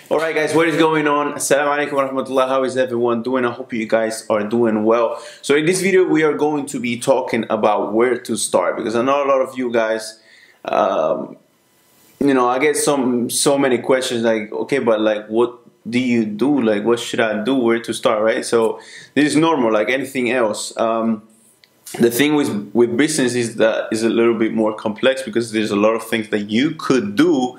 Alright guys, what is going on? Assalamu alaikum warahmatullah. How is everyone doing? I hope you guys are doing well. So in this video we are going to be talking about where to start, because I know a lot of you guys I get so many questions like, okay, but like what do you do? Like what should I do? Where to start, right? So this is normal like anything else. The thing with business is that is a little bit more complex because there's a lot of things that you could do.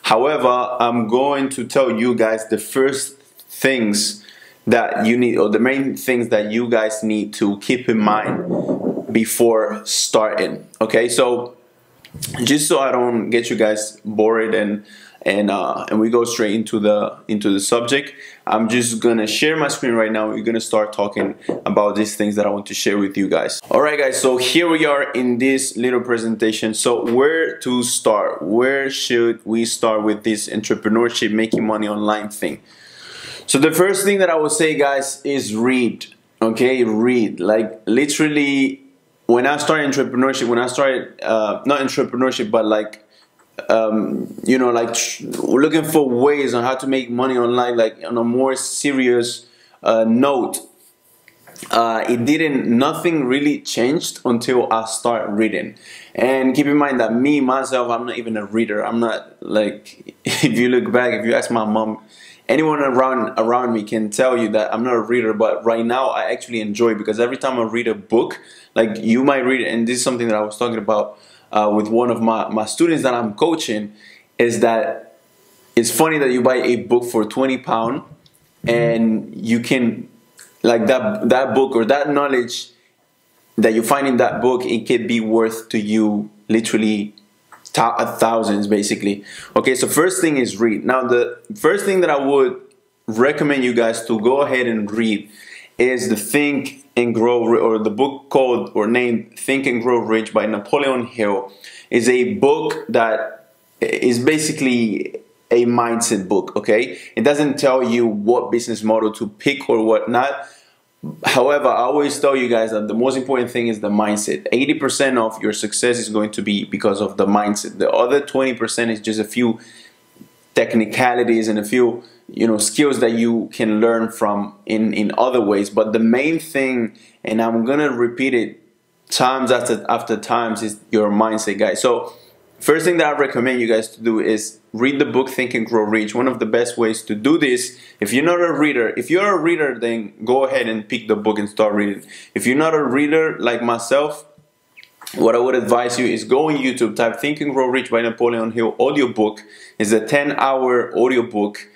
However, I'm going to tell you guys the first things that you need, or the main things that you guys need to keep in mind before starting. Okay, so just so I don't get you guys bored and we go straight into the subject, I'm just gonna share my screen right now. We're gonna start talking about these things that I want to share with you guys. Alright guys, so here we are in this little presentation. So where to start? Where should we start with this entrepreneurship, making money online thing? So the first thing that I would say, guys, is read. Okay, read. Like literally, when I started entrepreneurship, when I started not entrepreneurship, but like looking for ways on how to make money online, like on a more serious note, nothing really changed until I start reading. And keep in mind that myself, I'm not even a reader. I'm not like, if you look back, if you ask my mom, anyone around me can tell you that I'm not a reader. But right now I actually enjoy it, because every time I read a book, like you might read it, and this is something that I was talking about with one of my students that I'm coaching, is that it's funny that you buy a book for £20 and you can, like that book or that knowledge that you find in that book, it could be worth to you literally thousands basically. Okay, so first thing is read. Now the first thing that I would recommend you guys to go ahead and read is the Think and Grow, or the book called or named Think and Grow Rich by Napoleon Hill. Is a book that is basically a mindset book. Okay, it doesn't tell you what business model to pick or what not. However, I always tell you guys that the most important thing is the mindset. 80% of your success is going to be because of the mindset. The other 20% is just a few technicalities and a few skills that you can learn from in other ways. But the main thing, and I'm gonna repeat it times after times, is your mindset, guys. So first thing that I recommend you guys to do is read the book Think and Grow Rich. One of the best ways to do this, if you're not a reader, if you're a reader, then go ahead and pick the book and start reading. If you're not a reader like myself, what I would advise you is go on YouTube, type Think and Grow Rich by Napoleon Hill audiobook. It's a 10-hour audiobook.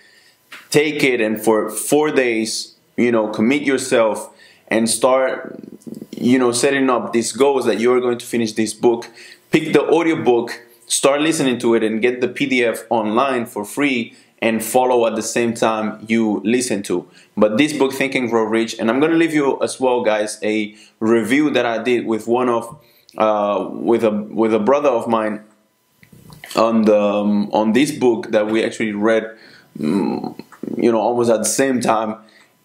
Take it, and for 4 days, commit yourself and start, setting up these goals that you're going to finish this book. Pick the audiobook, start listening to it, and get the PDF online for free, and follow at the same time you listen to. But this book, Think and Grow Rich, and I'm gonna leave you as well, guys, a review that I did with with a brother of mine on this book that we actually read almost at the same time,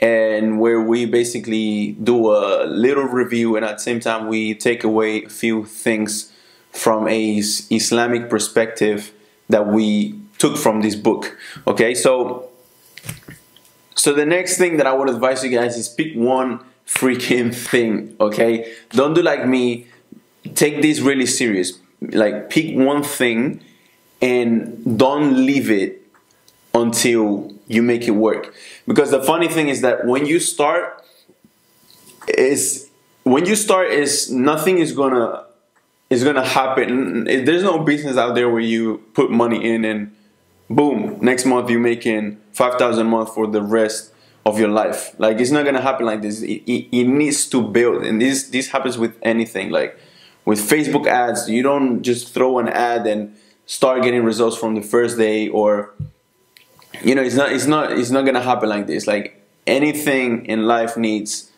and where we basically do a little review, and at the same time we take away a few things from a Islamic perspective that we took from this book. Okay, so the next thing that I would advise you guys is pick one freaking thing. Okay, don't do like me, take this really serious. Like, pick one thing and don't leave it until you make it work. Because the funny thing is that when you start nothing is gonna happen. There's no business out there where you put money in and boom, next month you're making 5,000 a month for the rest of your life. Like, it's not gonna happen like this. It needs to build, and this happens with anything. Like with Facebook ads, you don't just throw an ad and start getting results from the first day, or it's not gonna happen like this. Like, anything in life needs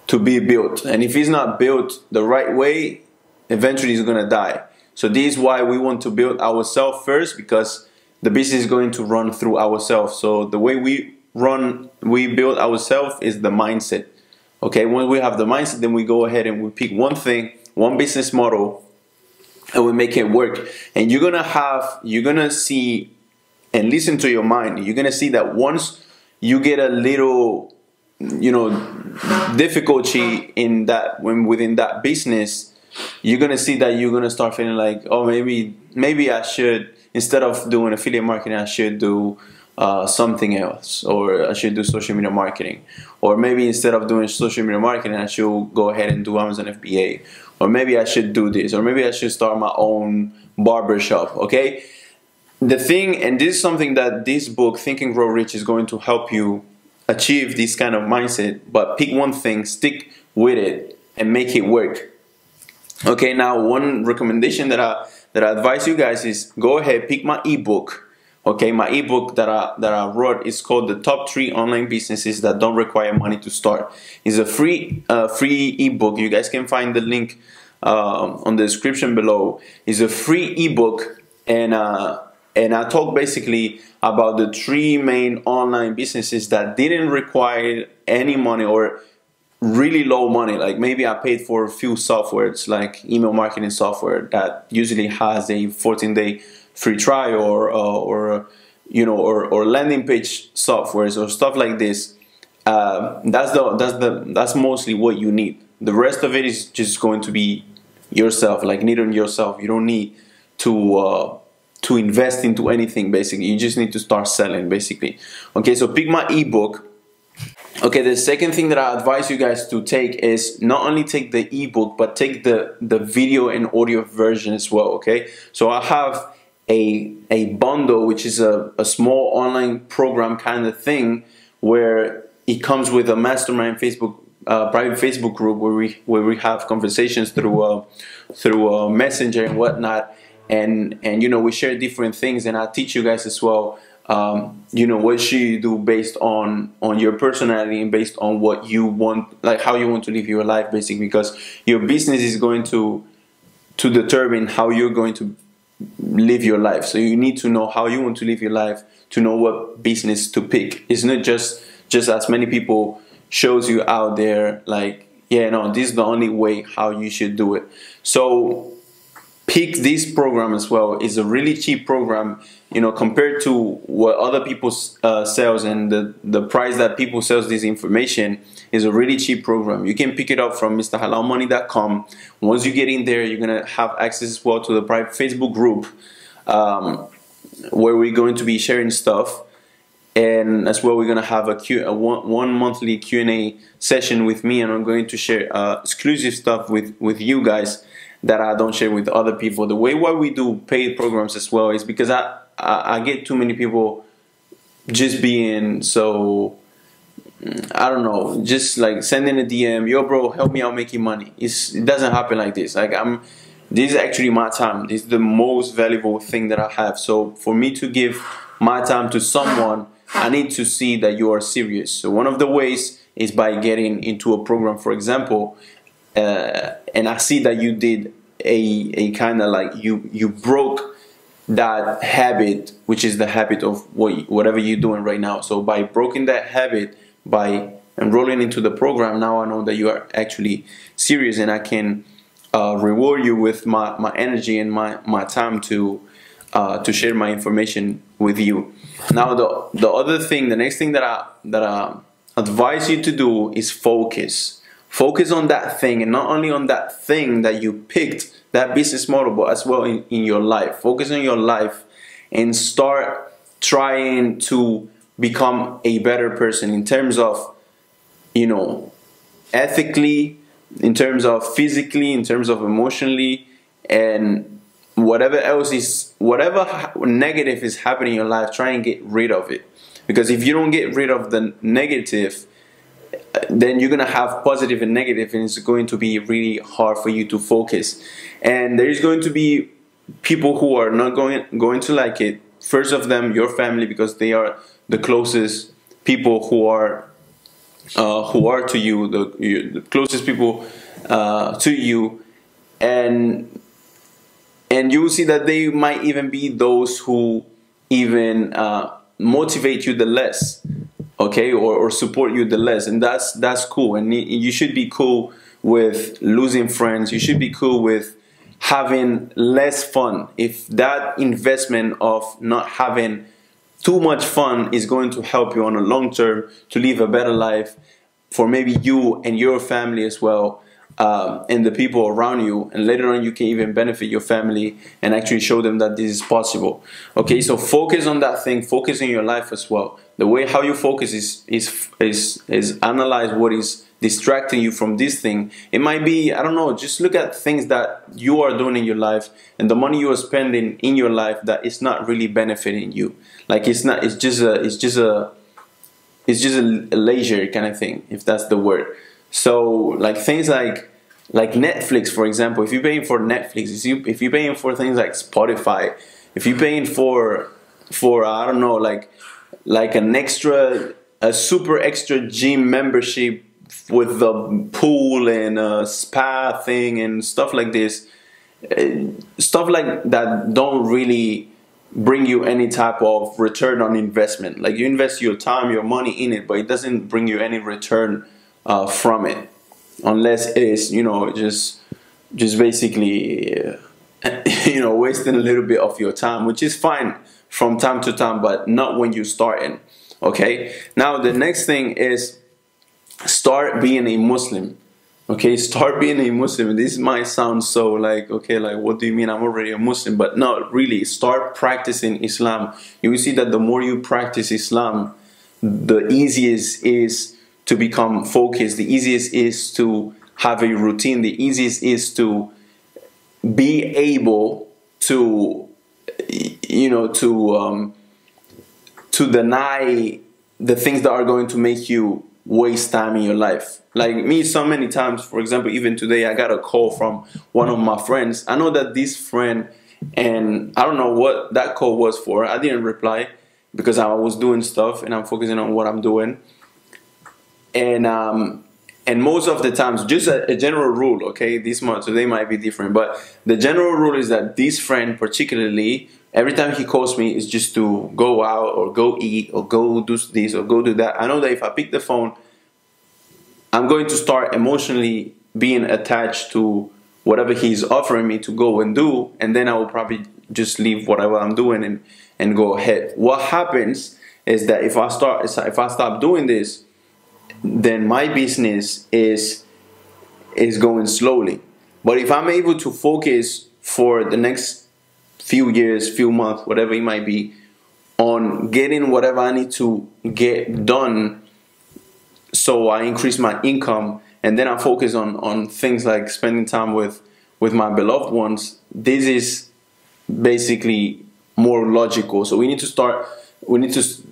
to be built, and if it's not built the right way, eventually it's gonna die. So this is why we want to build ourselves first, because the business is going to run through ourselves. So the way we build ourselves is the mindset. Okay, once we have the mindset, then we go ahead and we pick one thing, one business model, and we make it work. And you're gonna see and listen to your mind, you're gonna see that once you get a little, you know, difficulty in that, when within that business, you're gonna see that you're gonna start feeling like, oh, maybe I should, instead of doing affiliate marketing, I should do something else, or I should do social media marketing, or maybe instead of doing social media marketing, I should go ahead and do Amazon FBA, or maybe I should do this, or maybe I should start my own barbershop. Okay, the thing, and this is something that this book, Think and Grow Rich, is going to help you achieve this kind of mindset. But pick one thing, stick with it, and make it work. Okay, now one recommendation that I advise you guys is go ahead, pick my ebook. Okay, my ebook that I wrote is called The Top 3 Online Businesses That Don't Require Money to Start. It's a free ebook. You guys can find the link on the description below. It's a free ebook, and I talk basically about the 3 main online businesses that didn't require any money, or really low money. Like maybe I paid for a few softwares, like email marketing software that usually has a 14-day free trial, or you know, or landing page softwares or stuff like this. That's mostly what you need. The rest of it is just going to be yourself, like need on yourself. You don't need to invest into anything. Basically, you just need to start selling. Basically, okay. So pick my ebook. Okay, the second thing that I advise you guys to take is not only take the ebook, but take the video and audio version as well. Okay, so I have a bundle, which is a small online program kind of thing, where it comes with a mastermind Facebook private Facebook group where we have conversations through Messenger and whatnot, and you know, we share different things, and I teach you guys as well. You know, what should you do based on your personality and based on what you want, like how you want to live your life, basically, because your business is going to determine how you're going to live your life. So you need to know how you want to live your life to know what business to pick. It's not just as many people shows you out there, like, yeah, no, this is the only way how you should do it. So pick this program as well. It's a really cheap program, you know, compared to what other people sells, and the price that people sells this information is a really cheap program. You can pick it up from MrHalalMoney.com. Once you get in there, you're gonna have access as well to the private Facebook group, where we're going to be sharing stuff, and as well we're gonna have one monthly Q&A session with me, and I'm going to share exclusive stuff with you guys that I don't share with other people. The way why we do paid programs as well is because I get too many people just being so, I don't know, just like sending a DM, yo bro, help me out making money. It doesn't happen like this. Like this is actually my time. This is the most valuable thing that I have. So for me to give my time to someone, I need to see that you are serious. So one of the ways is by getting into a program, for example, and I see that you did a kind of like you broke that habit, which is the habit of whatever you're doing right now. So by breaking that habit, by enrolling into the program, now I know that you are actually serious, and I can reward you with my energy and my time to share my information with you. Now the other thing, the next thing that I advise you to do is focus. Focus on that thing, and not only on that thing that you picked, that business model, but as well in your life. Focus on your life and start trying to become a better person in terms of, you know, ethically, in terms of physically, in terms of emotionally, and whatever negative is happening in your life, try and get rid of it. Because if you don't get rid of the negative, then you're gonna have positive and negative, and it's going to be really hard for you to focus. And there is going to be people who are not going to like it. First of them, your family, because they are the closest people who are to you, the closest people to you, and you will see that they might even be those who even motivate you the less. Okay, or support you the less, and that's cool. And you should be cool with losing friends. You should be cool with having less fun. If that investment of not having too much fun is going to help you on a long term to live a better life for maybe you and your family as well, and the people around you, and later on you can even benefit your family and actually show them that this is possible. Okay, so focus on that thing, focus on your life as well. The way how you focus is analyze what is distracting you from this thing. It might be, I don't know, just look at things that you are doing in your life and the money you are spending in your life that is not really benefiting you. Like it's just a leisure kind of thing, if that's the word. So like things like Netflix, for example. If you're paying for Netflix, if you're paying for things like Spotify, if you're paying for I don't know, like a super extra gym membership with the pool and a spa thing and stuff like this, stuff like that don't really bring you any type of return on investment. Like you invest your time, your money in it, but it doesn't bring you any return from it, unless it is, you know, just basically you know, wasting a little bit of your time, which is fine from time to time, but not when you're starting. Okay, now the next thing is start being a Muslim. Okay, start being a Muslim. This might sound so like, okay, like what do you mean I'm already a Muslim? But no, really, start practicing Islam. You will see that the more you practice Islam, the easiest is to become focused, the easiest is to have a routine, the easiest is to be able to, you know, to deny the things that are going to make you waste time in your life. Like me, so many times, for example, even today, I got a call from one of my friends. I know that this friend, and I don't know what that call was for. I didn't reply because I was doing stuff and I'm focusing on what I'm doing. And most of the times, just a general rule, okay, this month today might be different, but the general rule is that this friend particularly, every time he calls me, is just to go out or go eat or go do this or go do that. I know that if I pick the phone, I'm going to start emotionally being attached to whatever he's offering me to go and do, and then I will probably just leave whatever I'm doing and go ahead. What happens is that if I stop doing this, then my business is going slowly. But if I'm able to focus for the next few years, few months, whatever it might be, on getting whatever I need to get done, so I increase my income, and then I focus on things like spending time with my beloved ones, this is basically more logical. So we need to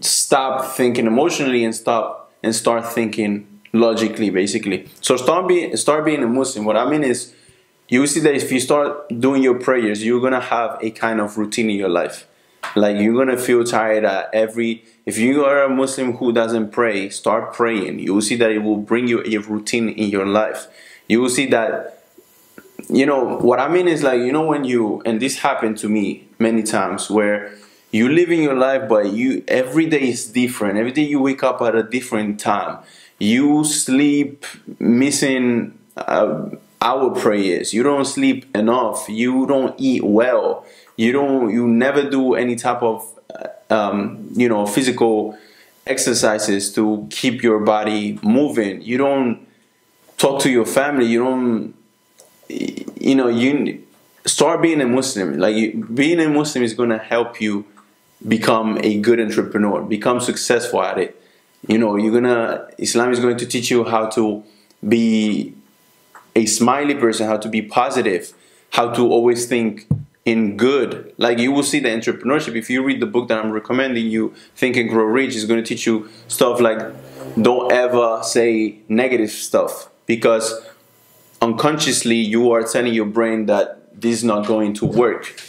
stop thinking emotionally and start thinking logically, basically. So start being a Muslim. What I mean is, you will see that if you start doing your prayers, you're gonna have a kind of routine in your life. Like you're gonna feel tired at if you are a Muslim who doesn't pray, start praying. You will see that it will bring you a routine in your life. You will see that, you know, what I mean is like, you know, when and this happened to me many times, where you live in your life, but every day is different. Every day you wake up at a different time. You sleep missing our prayers. You don't sleep enough. You don't eat well. You never do any type of you know, physical exercises to keep your body moving. You don't talk to your family. You don't, you know, you start being a Muslim. Like being a Muslim is going to help you become a good entrepreneur, become successful at it. You know, Islam is going to teach you how to be a smiley person, how to be positive, how to always think in good. Like you will see the entrepreneurship, if you read the book that I'm recommending you, Think and Grow Rich, is going to teach you stuff like don't ever say negative stuff, because unconsciously you are telling your brain that this is not going to work.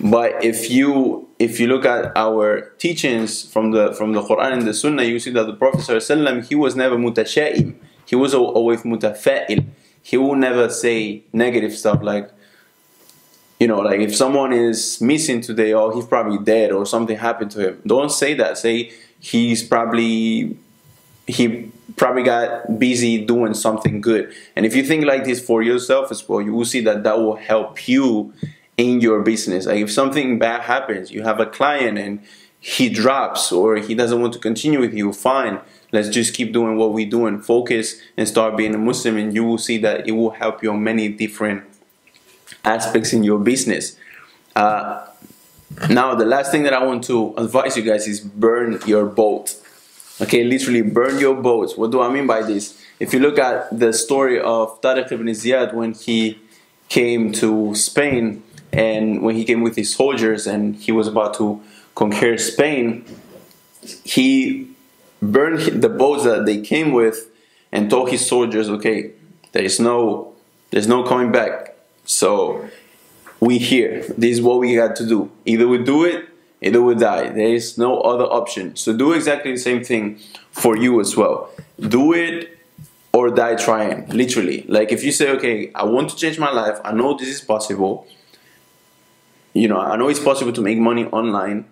But if you look at our teachings from the Quran and the Sunnah, you see that the Prophet ﷺ, he was never mutasha'im. He was always mutafa'il. He will never say negative stuff like, you know, like if someone is missing today, or he's probably dead or something happened to him. Don't say that. Say he probably got busy doing something good. And if you think like this for yourself as well, you will see that will help you in your business. Like if something bad happens, you have a client and he drops or he doesn't want to continue with you, fine. Let's just keep doing what we're doing. Focus and start being a Muslim, and you will see that it will help you on many different aspects in your business. Now, the last thing that I want to advise you guys is burn your boat. Okay, literally burn your boats. What do I mean by this? If you look at the story of Tariq ibn Ziyad when he came to Spain, and when he came with his soldiers and he was about to conquer Spain, he burned the boats that they came with and told his soldiers, okay, there's no coming back. So we here. This is what we got to do. Either we do it, either we die. There is no other option. So do exactly the same thing for you as well. Do it or die trying, literally. Like if you say, okay, I want to change my life. I know this is possible. You know, I know it's possible to make money online.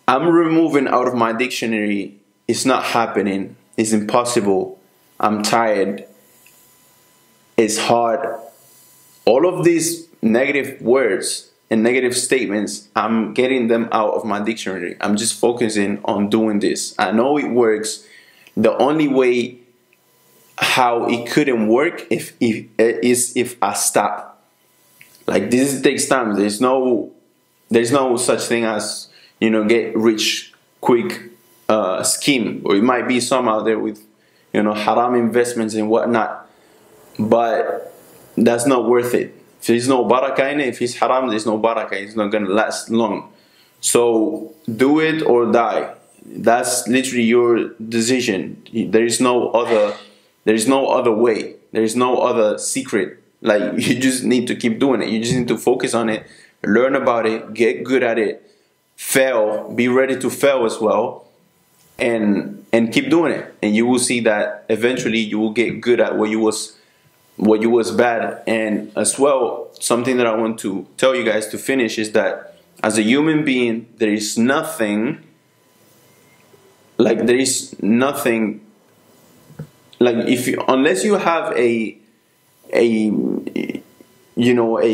I'm removing out of my dictionary, it's not happening, it's impossible, I'm tired, it's hard. All of these negative words and negative statements, I'm getting them out of my dictionary. I'm just focusing on doing this. I know it works. The only way how it couldn't work is if I stop. Like this takes time. There's no such thing as, you know, get rich quick scheme, or it might be some out there with, you know, haram investments and whatnot, but that's not worth it. If there's no barakah in it, if it's haram, there's no barakah. It's not gonna last long. So do it or die. That's literally your decision. There is no other way. There is no other secret. Like you just need to keep doing it. You just need to focus on it, learn about it, get good at it, fail, be ready to fail as well, and keep doing it. And you will see that eventually you will get good at what you was bad. And as well, something that I want to tell you guys to finish is that as a human being, there is nothing like unless you have a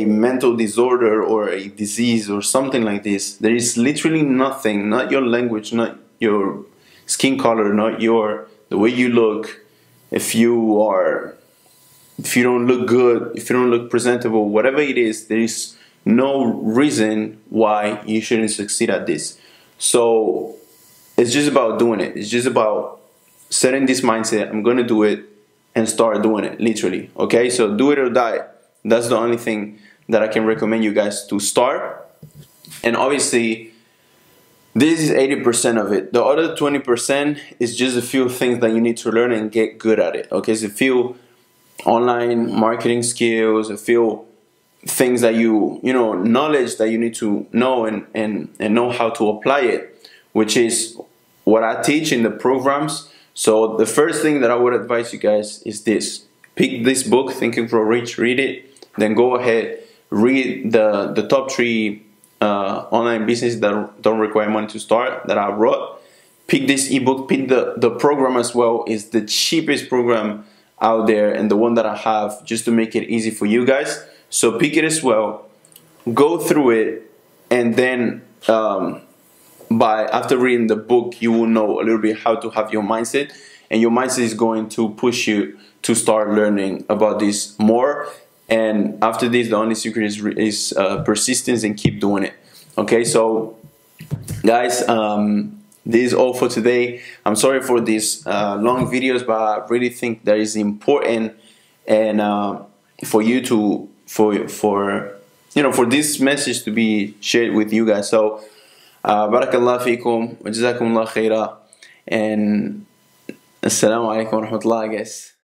mental disorder or a disease or something like this, there is literally nothing, not your language, not your skin color, not the way you look, if you don't look good, if you don't look presentable, whatever it is, there is no reason why you shouldn't succeed at this. So it's just about doing it. It's just about setting this mindset, I'm gonna do it, and start doing it, literally. Okay, so do it or die. That's the only thing that I can recommend you guys to start. And obviously, this is 80% of it. The other 20% is just a few things that you need to learn and get good at it. Okay, so a few online marketing skills, a few things that knowledge that you need to know and know how to apply it, which is what I teach in the programs. So the first thing that I would advise you guys is this. Pick this book, Think and Grow Rich, read it, then go ahead, read the top 3 online businesses that don't require money to start that I wrote. Pick this ebook, pick the program as well. It's the cheapest program out there and the one that I have just to make it easy for you guys. So pick it as well, go through it, and then after reading the book, you will know a little bit how to have your mindset, and your mindset is going to push you to start learning about this more. And after this, the only secret is persistence, and keep doing it. Okay, so guys, this is all for today. I'm sorry for these long videos, but I really think that is important, and for you to for this message to be shared with you guys. So barakallah fikum wa jazakumullah khaira, and assalamu alaikum wa rahmatullah, guys.